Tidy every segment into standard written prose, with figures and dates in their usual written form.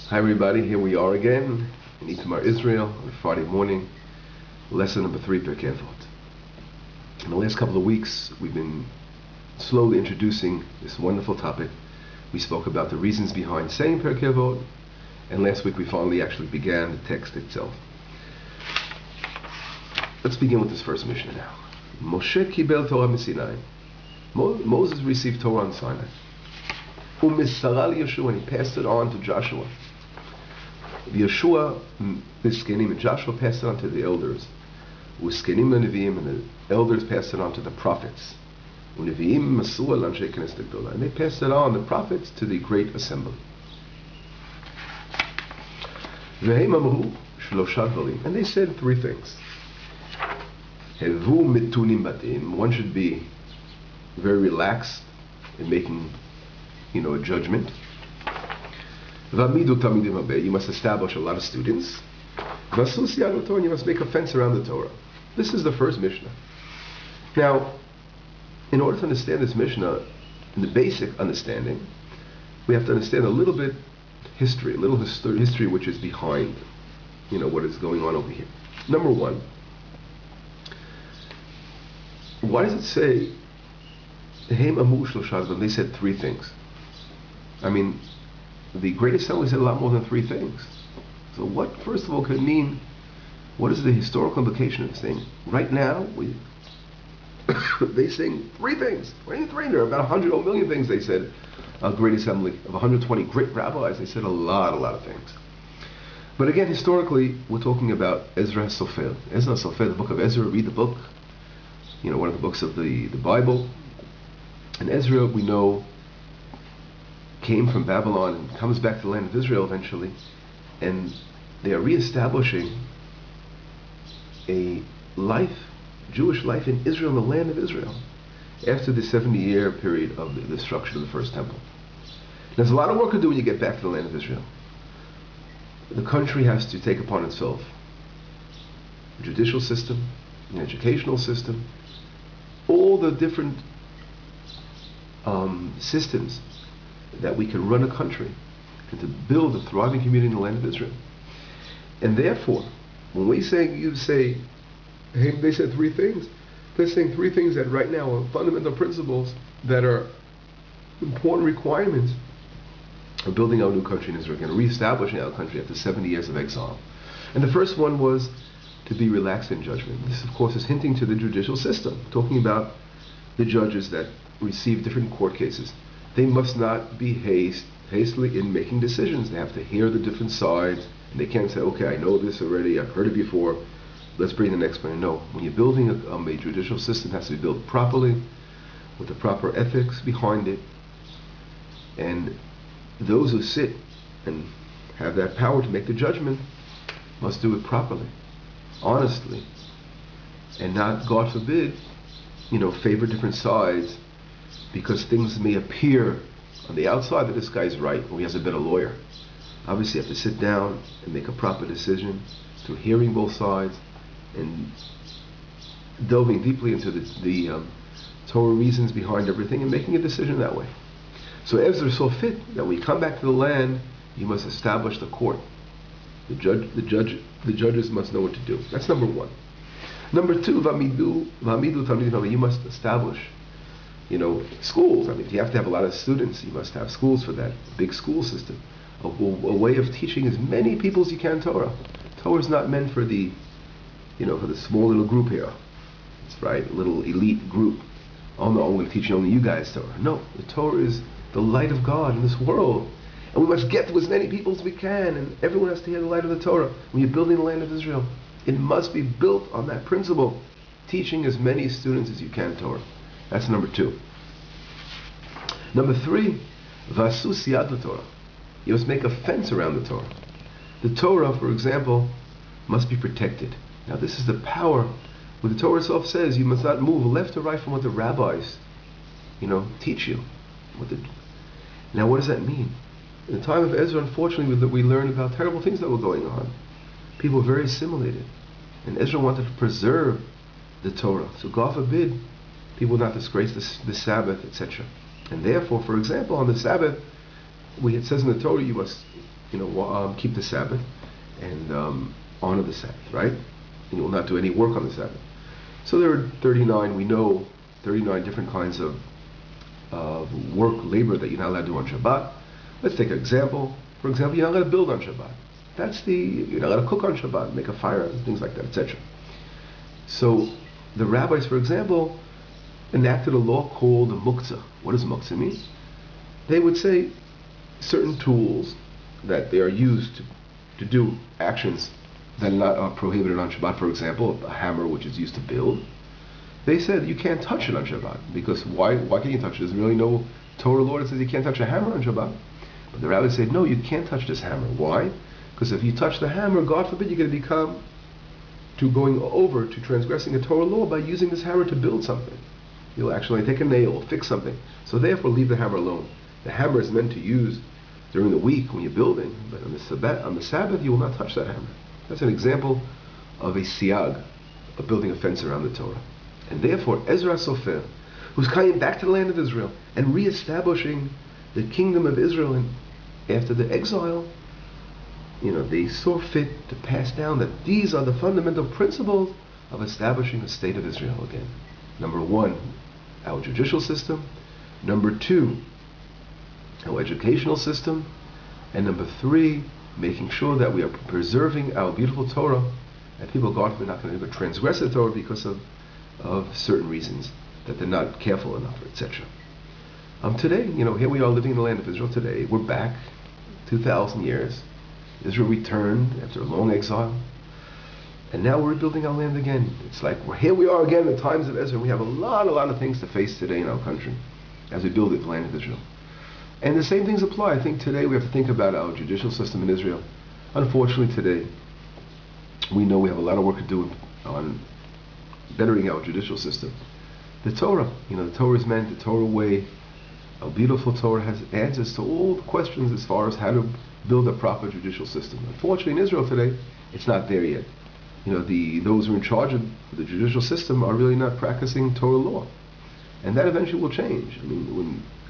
Hi everybody, here we are again in Itamar Israel on Friday morning, lesson number 3, Perkay avot. In the last couple of weeks, we've been slowly introducing this wonderful topic. We spoke about the reasons behind saying Perkay avot, and last week we finally actually began the text itself. Let's begin with this first Mishnah now. Moshe kibel Torah miSinai. Moses received Torah on Sinai. U'misara Yeshua, and he passed it on to Joshua. Yeshua, the Skenim, and Joshua passed it on to the elders. U'skenim leNeviim, and the elders passed it on to the prophets. U'Neviim masua l'anshei knesset gedola, and they passed it on, the prophets, to the great assembly. V'heim amru shlosha dvarim, and they said 3 things. Hevu mitunim batim, one should be very relaxed in making, a judgment. V'amidu tamidim habeh, you must establish a lot of students. V'asus yad Torah, you must make a fence around the Torah. This is the first Mishnah. Now, in order to understand this Mishnah, in the basic understanding, we have to understand a little bit history, history which is behind, what is going on over here. Number 1, why does it say they said 3 things? I mean, the Great Assembly said a lot more than 3 things. So what, first of all, could it mean? What is the historical implication of saying, right now, they saying 3 things. 23, there are about 100 or million things they said. A Great Assembly of 120 great rabbis, they said a lot of things. But again, historically, we're talking about Ezra Sofer. Ezra Sofer, the book of Ezra, read the book. One of the books of the Bible. And Ezra, we know, came from Babylon and comes back to the land of Israel eventually. And they are reestablishing a life, Jewish life in Israel, in the land of Israel, after the 70-year period of the destruction of the first temple. There's a lot of work to do when you get back to the land of Israel. The country has to take upon itself a judicial system, an educational system, all the different systems that we can run a country and to build a thriving community in the land of Israel. And therefore, when you say, hey, they said 3 things, they're saying 3 things that right now are fundamental principles that are important requirements of building our new country in Israel, and reestablishing our country after 70 years of exile. And the first one was to be relaxed in judgment. This, of course, is hinting to the judicial system, talking about the judges that receive different court cases. They must not be hastily in making decisions. They have to hear the different sides, and they can't say, okay, I know this already, I've heard it before, let's bring the next one. No, when you're building a judicial system, it has to be built properly, with the proper ethics behind it, and those who sit and have that power to make the judgment must do it properly, honestly, and not, God forbid, favor different sides, because things may appear on the outside that this guy's right, or he has a better lawyer. Obviously, you have to sit down and make a proper decision through hearing both sides and delving deeply into the Torah reasons behind everything and making a decision that way. So Ezra saw fit that when you come back to the land, you must establish the court. The judges must know what to do. That's number 1. Number 2, you must establish, schools. I mean, if you have to have a lot of students, you must have schools for that. A big school system. A way of teaching as many people as you can Torah. Torah is not meant for the, for the small little group here. That's right, a little elite group. Oh no, I'm going to teach only you guys Torah. No, the Torah is the light of God in this world. And we must get to as many people as we can, and everyone has to hear the light of the Torah. When you're building the land of Israel, it must be built on that principle, teaching as many students as you can Torah. That's number 2. Number 3, v'asus yad Torah. You must make a fence around the Torah. The Torah, for example, must be protected. Now this is the power, where the Torah itself says you must not move left or right from what the rabbis, teach you. Now what does that mean? In the time of Ezra, unfortunately, we learned about terrible things that were going on. People were very assimilated. And Ezra wanted to preserve the Torah. So God forbid people not disgrace the Sabbath, etc. And therefore, for example, on the Sabbath, it says in the Torah you must keep the Sabbath and honor the Sabbath, right? And you will not do any work on the Sabbath. So there are 39, we know, 39 different kinds of work, labor that you're not allowed to do on Shabbat. Let's take an example. For example, you're not allowed to build on Shabbat. You're not allowed to cook on Shabbat, make a fire, things like that, etc. So the rabbis, for example, enacted a law called muktzah. What does muktzah mean? They would say certain tools that they are used to do actions that are prohibited on Shabbat. For example, a hammer, which is used to build. They said you can't touch it on Shabbat, because why can't you touch it? There's really no Torah law that says you can't touch a hammer on Shabbat. But the rabbis said, no, you can't touch this hammer. Why? Because if you touch the hammer, God forbid, you're going to become going over to transgressing a Torah law by using this hammer to build something. You'll actually take a nail, fix something. So therefore, leave the hammer alone. The hammer is meant to use during the week when you're building, but on the Sabbath, you will not touch that hammer. That's an example of a siyag, of building a fence around the Torah. And therefore, Ezra Sofer, who's coming back to the land of Israel and reestablishing the kingdom of Israel, and after the exile, they saw fit to pass down that these are the fundamental principles of establishing the state of Israel again. Number one, our judicial system. Number two, our educational system. And number three, making sure that we are preserving our beautiful Torah, and people, God forbid, not going to transgress the Torah because of certain reasons, that they're not careful enough, etc. Today, here we are living in the land of Israel today. We're back 2,000 years. Israel returned after a long exile, and now we're rebuilding our land again. It's like here we are again in the times of Ezra. We have a lot of things to face today in our country as we build the land of Israel. And the same things apply. I think today we have to think about our judicial system in Israel. Unfortunately today, we know we have a lot of work to do on bettering our judicial system. The Torah, the Torah is meant, the Torah way, a beautiful Torah has answers to all the questions as far as how to build a proper judicial system. Unfortunately in Israel today, it's not there yet. Those who are in charge of the judicial system are really not practicing Torah law. And that eventually will change.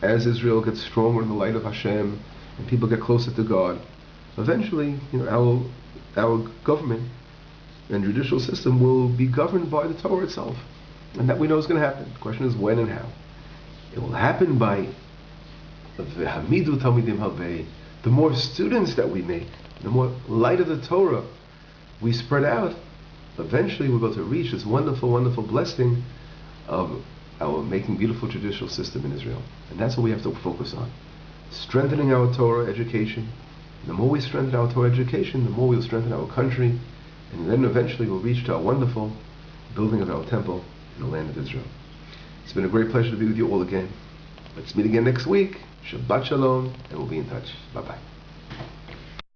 As Israel gets stronger in the light of Hashem and people get closer to God, eventually, our government and judicial system will be governed by the Torah itself. And that we know is going to happen. The question is when and how. It will happen by the more students that we make, the more light of the Torah we spread out, eventually we're going to reach this wonderful, wonderful blessing of our making beautiful judicial system in Israel. And that's what we have to focus on. Strengthening our Torah education. The more we strengthen our Torah education, the more we'll strengthen our country, and then eventually we'll reach to our wonderful building of our temple in the land of Israel. It's been a great pleasure to be with you all again. Let's meet again next week. Shabbat Shalom, and we'll be in touch. Bye-bye.